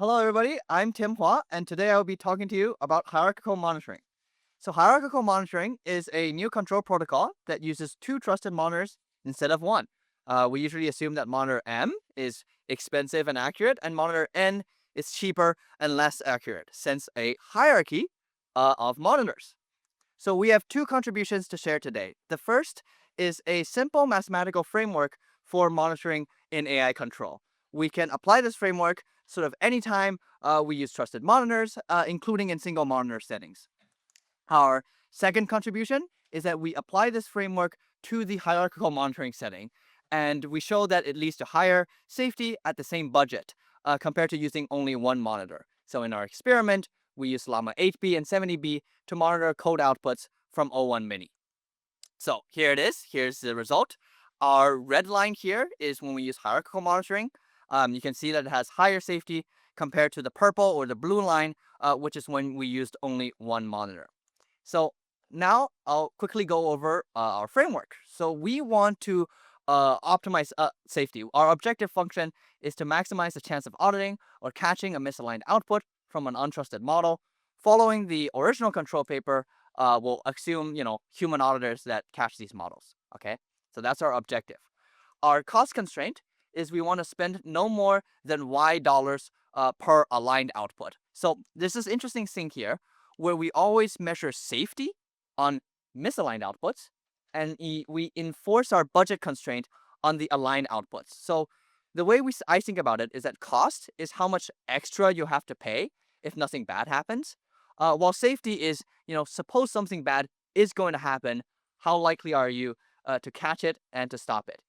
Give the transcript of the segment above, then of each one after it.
Hello, everybody. I'm Tim Hua, and today I will be talking to you about hierarchical monitoring. So, hierarchical monitoring is a new control protocol that uses two trusted monitors instead of one. We usually assume that monitor M is expensive and accurate, and monitor N is cheaper and less accurate, since a hierarchy of monitors. So, we have two contributions to share today. The first is a simple mathematical framework for monitoring in AI control. We can apply this framework sort of anytime we use trusted monitors, including in single monitor settings. Our second contribution is that we apply this framework to the hierarchical monitoring setting, and we show that it leads to higher safety at the same budget compared to using only one monitor. So in our experiment, we use Llama 8B and 70B to monitor code outputs from O1 Mini. So here it is. Here's the result. Our red line here is when we use hierarchical monitoring. You can see that it has higher safety compared to the purple or the blue line, which is when we used only one monitor. So now I'll quickly go over our framework. So we want to optimize safety. Our objective function is to maximize the chance of auditing or catching a misaligned output from an untrusted model. Following the original control paper, we'll assume human auditors that catch these models. Okay, so that's our objective. Our cost constraint is we want to spend no more than Y dollars per aligned output. So this is interesting thing here where we always measure safety on misaligned outputs, and we enforce our budget constraint on the aligned outputs. So the way I think about it is that cost is how much extra you have to pay if nothing bad happens, while safety is, suppose something bad is going to happen, how likely are you to catch it and to stop it?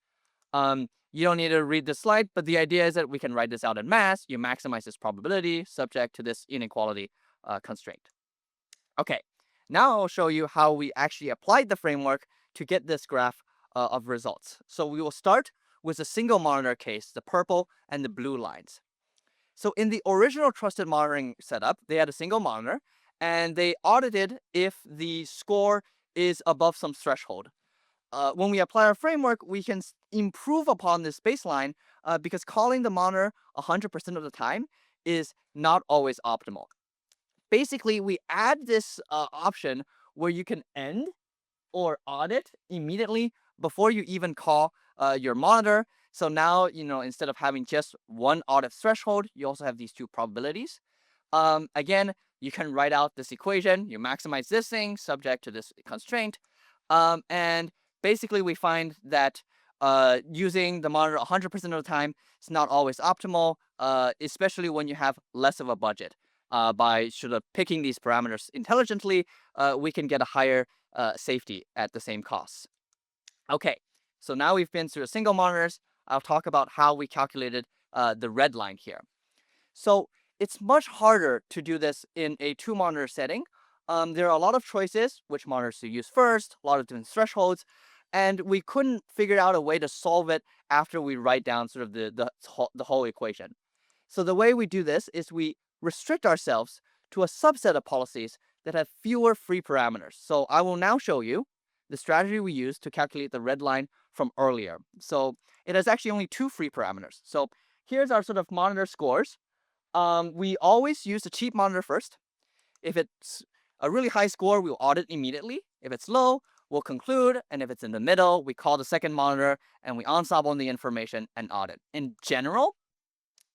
You don't need to read this slide, but the idea is that we can write this out in math. You maximize this probability subject to this inequality constraint. Okay, now I'll show you how we actually applied the framework to get this graph of results. So we will start with a single monitor case, the purple and the blue lines. So in the original trusted monitoring setup, they had a single monitor, and they audited if the score is above some threshold. When we apply our framework, we can improve upon this baseline because calling the monitor 100% of the time is not always optimal. Basically, we add this option where you can end or audit immediately before you even call your monitor. So now, instead of having just one audit threshold, you also have these two probabilities. Again, you can write out this equation. You maximize this thing subject to this constraint. And basically, we find that using the monitor 100% of the time is not always optimal, especially when you have less of a budget. By sort of picking these parameters intelligently, we can get a higher safety at the same cost. Okay, so now we've been through the single monitors. I'll talk about how we calculated the red line here. So it's much harder to do this in a two-monitor setting. There are a lot of choices, which monitors to use first, a lot of different thresholds, and we couldn't figure out a way to solve it after we write down sort of the whole equation. So the way we do this is we restrict ourselves to a subset of policies that have fewer free parameters. So I will now show you the strategy we use to calculate the red line from earlier. So it has actually only two free parameters. So here's our sort of monitor scores. We always use the cheap monitor first. If it's a really high score, we'll audit immediately. If it's low, we'll conclude. And if it's in the middle, we call the second monitor and we ensemble the information and audit. In general,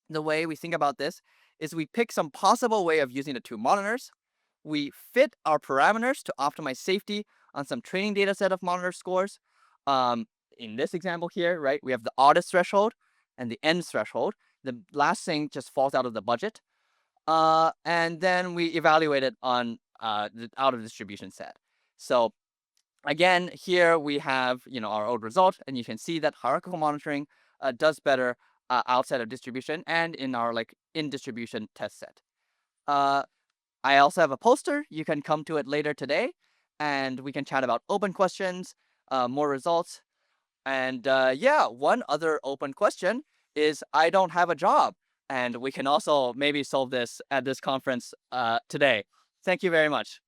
the way we think about this is we pick some possible way of using the two monitors. We fit our parameters to optimize safety on some training data set of monitor scores. In this example here, right, we have the audit threshold and the end threshold. The last thing just falls out of the budget. And then we evaluate it on the out of distribution set. So again, here we have our old result, and you can see that hierarchical monitoring does better outside of distribution and in our in distribution test set. I also have a poster. You can come to it later today, and we can chat about open questions, more results. And yeah, one other open question is I don't have a job, and we can also maybe solve this at this conference today. Thank you very much.